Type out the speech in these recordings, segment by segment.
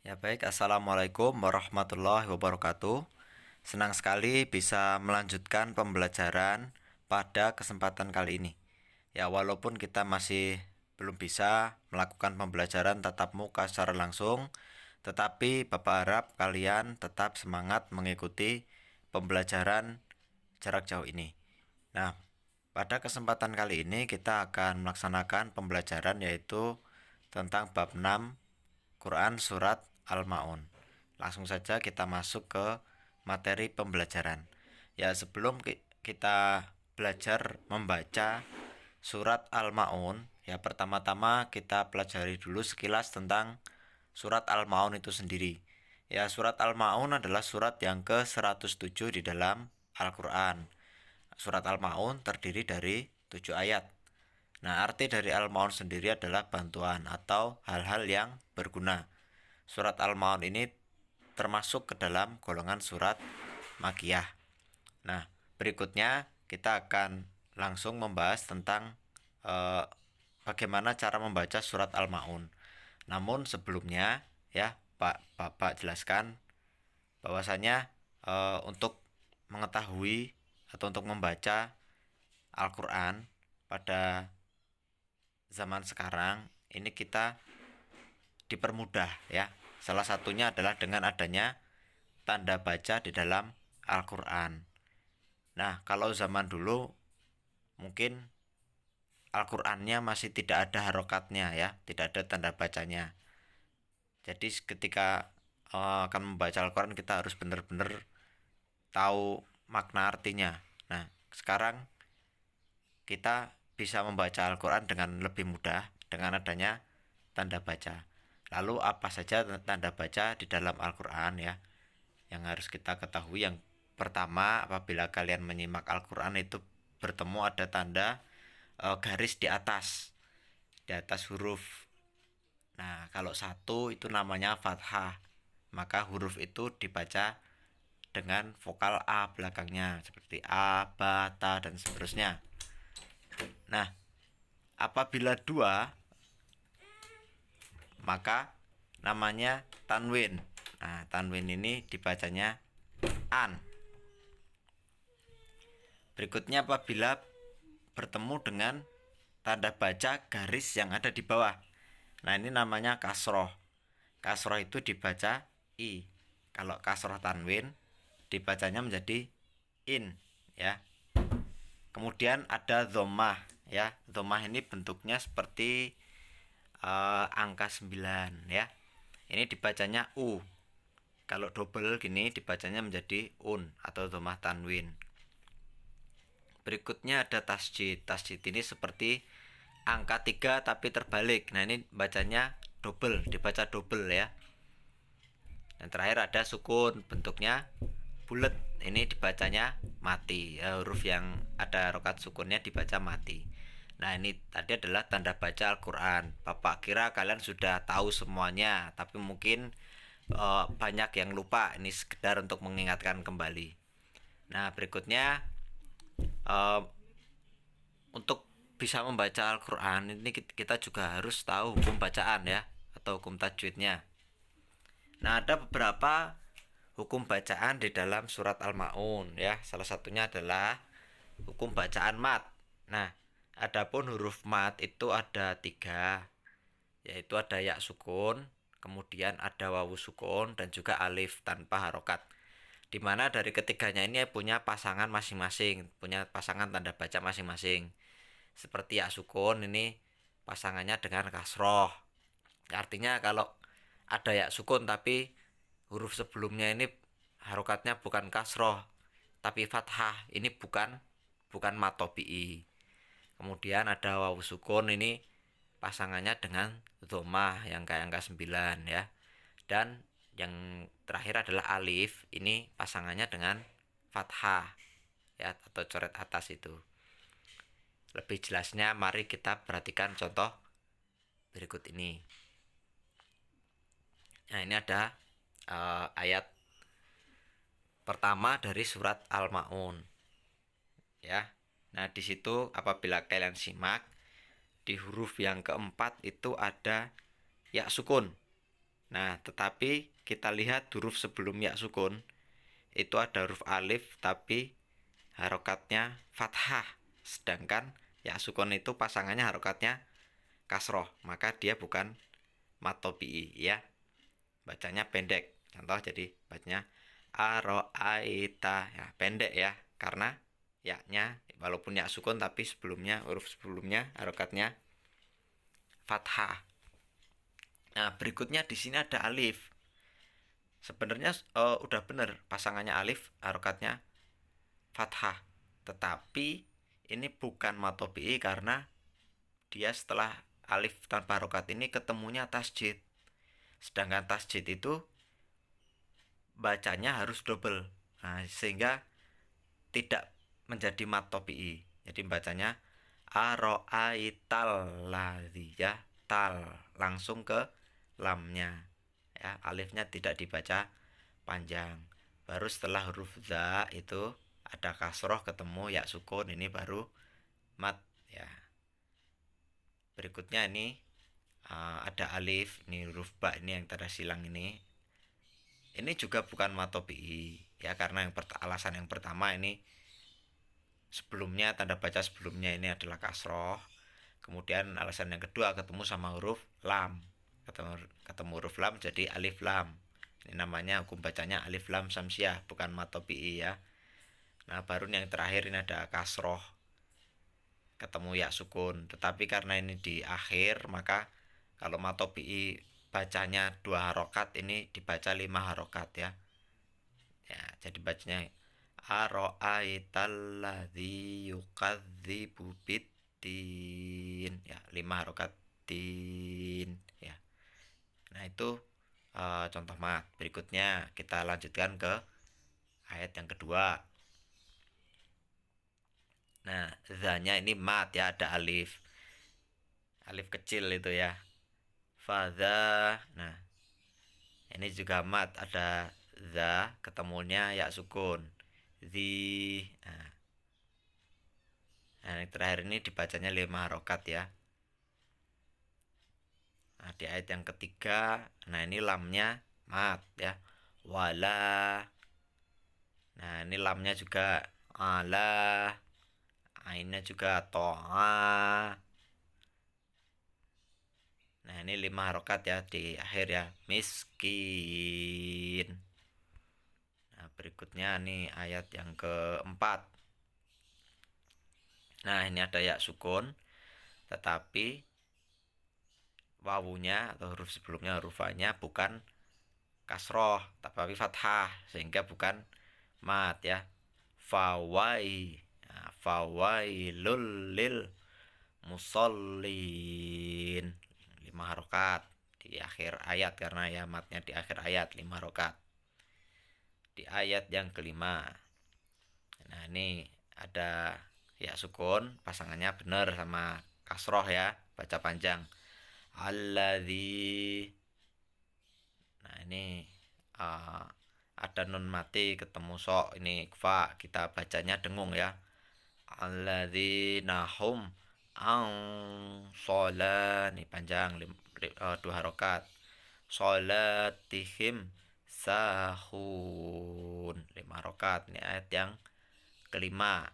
Ya baik, Assalamualaikum warahmatullahi wabarakatuh. Senang sekali bisa melanjutkan pembelajaran pada kesempatan kali ini. Ya walaupun kita masih belum bisa melakukan pembelajaran tatap muka secara langsung, tetapi Bapak harap kalian tetap semangat mengikuti pembelajaran jarak jauh ini. Nah, pada kesempatan kali ini kita akan melaksanakan pembelajaran yaitu tentang bab 6 Quran Surat Al-Ma'un. Langsung saja kita masuk ke materi pembelajaran. Ya, sebelum kita belajar membaca surat Al-Ma'un, ya pertama-tama kita pelajari dulu sekilas tentang surat Al-Ma'un itu sendiri. Ya, surat Al-Ma'un adalah surat yang ke-107 di dalam Al-Quran. Surat Al-Ma'un terdiri dari 7 ayat. Nah, arti dari Al-Ma'un sendiri adalah bantuan atau hal-hal yang berguna. Surat Al-Ma'un ini termasuk ke dalam golongan surat Makiyah. Nah, berikutnya kita akan langsung membahas tentang bagaimana cara membaca surat Al-Ma'un. Namun sebelumnya ya, Bapak jelaskan bahwasanya untuk mengetahui atau untuk membaca Al-Quran pada zaman sekarang ini kita dipermudah ya. Salah satunya adalah dengan adanya tanda baca di dalam Al-Quran. Nah, kalau zaman dulu mungkin Al-Qurannya masih tidak ada harokatnya ya, tidak ada tanda bacanya. Jadi ketika akan membaca Al-Quran kita harus benar-benar tahu makna artinya. Nah, sekarang kita bisa membaca Al-Quran dengan lebih mudah dengan adanya tanda baca. Lalu apa saja tanda baca di dalam Al-Quran ya yang harus kita ketahui? Yang pertama, apabila kalian menyimak Al-Quran itu bertemu ada tanda garis di atas huruf. Nah, kalau satu itu namanya fathah, maka huruf itu dibaca dengan vokal A belakangnya seperti A, Ba, Ta, dan seterusnya. Nah, apabila dua, maka namanya tanwin. Nah, tanwin ini dibacanya an. Berikutnya apabila bertemu dengan tanda baca garis yang ada di bawah. Nah, ini namanya kasroh. Kasroh itu dibaca i. Kalau kasroh tanwin dibacanya menjadi in ya. Kemudian ada dhammah ya. Dhammah ini bentuknya seperti angka 9 ya. Ini dibacanya u. Kalau double gini dibacanya menjadi un atau dhammah tanwin. Berikutnya ada tasjid. Tasjid ini seperti angka 3 tapi terbalik. Nah, ini bacanya double, dibaca double ya. Dan terakhir ada sukun, bentuknya bulat. Ini dibacanya mati. Ya, huruf yang ada harokat sukunnya dibaca mati. Nah, ini tadi adalah tanda baca Al-Quran. Bapak kira kalian sudah tahu semuanya, tapi mungkin banyak yang lupa. Ini sekedar untuk mengingatkan kembali. Nah, berikutnya untuk bisa membaca Al-Quran ini kita juga harus tahu hukum bacaan ya, atau hukum tajwidnya. Nah, ada beberapa hukum bacaan di dalam surat Al-Ma'un ya. Salah satunya adalah hukum bacaan mat. Nah, adapun huruf mat itu ada 3, yaitu ada ya sukun, kemudian ada wawu sukun, dan juga alif tanpa harokat. Dimana dari ketiganya ini punya pasangan masing-masing, punya pasangan tanda baca masing-masing. Seperti ya sukun ini pasangannya dengan kasroh. Artinya kalau ada ya sukun tapi huruf sebelumnya ini harokatnya bukan kasroh tapi fathah, ini bukan matobi'i. Kemudian ada wawu sukun, ini pasangannya dengan dhammah yang kayak angka 9 ya. Dan yang terakhir adalah alif, ini pasangannya dengan fathah ya, atau coret atas itu. Lebih jelasnya mari kita perhatikan contoh berikut ini. Nah, ini ada ayat pertama dari surat Al-Ma'un ya. Nah, di situ apabila kalian simak di huruf yang keempat itu ada ya sukun. Nah, tetapi kita lihat huruf sebelum ya sukun itu ada huruf alif tapi harokatnya fathah, sedangkan ya sukun itu pasangannya harokatnya kasroh, maka dia bukan matopi'i ya, bacanya pendek. Contoh jadi bacanya aroaita ya, pendek ya, karena yaknya walaupun ya sukun tapi sebelumnya huruf sebelumnya harokatnya fathah. Nah, berikutnya di sini ada alif. Sebenarnya udah bener pasangannya alif harokatnya fathah, tetapi ini bukan matopi'i karena dia setelah alif tanpa harokat ini ketemunya tasjid. Sedangkan tasjid itu bacanya harus double. Nah, sehingga tidak menjadi matopi'i. Jadi bacanya aro'aital ladzi ya, tal langsung ke lamnya. Ya, alifnya tidak dibaca panjang. Baru setelah huruf za itu ada kasroh ketemu ya sukun, ini baru mat ya. Berikutnya ini ada alif, ini huruf ba ini yang tanda silang ini. Ini juga bukan matopi'i ya, karena alasan yang pertama ini sebelumnya tanda baca sebelumnya ini adalah kasroh. Kemudian alasan yang kedua ketemu sama huruf lam. Ketemu huruf lam jadi alif lam. Ini namanya hukum bacanya alif lam samsiah, bukan matopi'i ya. Nah, baru yang terakhir ini ada kasroh ketemu ya sukun. Tetapi karena ini di akhir, maka kalau matopi'i bacanya 2 harokat, ini dibaca 5 harokat ya. Ya, jadi bacanya aro'aitalladzi yukadzibu biddin ya, 5 harokat din ya. Nah, itu contoh mat. Berikutnya kita lanjutkan ke ayat yang kedua. Nah, zanya ini mat ya, ada alif. Alif kecil itu ya. Fadha. Nah, ini juga mat, ada za ketemunya ya sukun. Zi. Nah, yang terakhir ini dibacanya 5 harokat ya. Nah, di ayat yang ketiga, nah ini lamnya mat ya. Wala. Nah, ini lamnya juga ala. Ainnya juga to'a. Nah, ini 5 harokat ya di akhir ya. Miskin. Nah, berikutnya nih ayat yang keempat. Nah, ini ada ya sukun, tetapi wawunya atau huruf sebelumnya huruf A-nya bukan kasroh, tapi fathah, sehingga bukan mat ya. Fawai. Nah, fawailul lil musallin. 5 harokat di akhir ayat, karena ya matnya di akhir ayat 5 harokat. Di ayat yang kelima, nah ini ada ya sukun, pasangannya benar sama kasroh ya, baca panjang. Alladzi. Nah, ini ada nun mati ketemu sok, ini fa, kita bacanya dengung ya. Alladzina hum ang sholat, ini panjang 2 harokat. Sholatihim sahun, 5 harokat. Ini ayat yang kelima.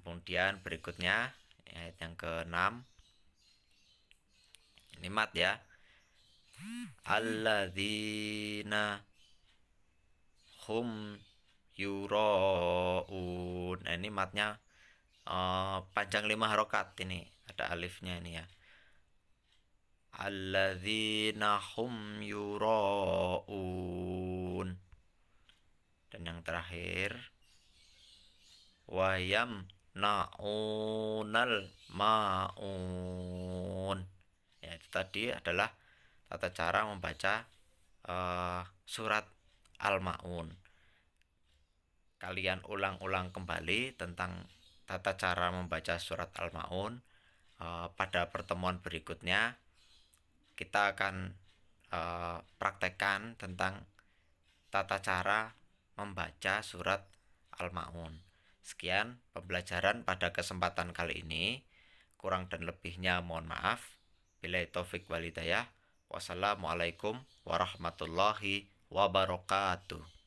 Kemudian berikutnya ayat yang keenam, ini mat ya. Alladzina hum yuraun. Nah, ini matnya panjang 5 harokat, ini ada alifnya ini ya. Alladzina hum yuraun. Dan yang terakhir wayam naunal maun. Ya, itu tadi adalah tata cara membaca surat Al-Ma'un. Kalian ulang-ulang kembali tentang tata cara membaca surat Al-Ma'un. Pada pertemuan berikutnya kita akan praktekkan tentang tata cara membaca surat Al-Ma'un. Sekian pembelajaran pada kesempatan kali ini. Kurang dan lebihnya mohon maaf. Billahi taufik walhidayah. Wassalamualaikum warahmatullahi wabarakatuh.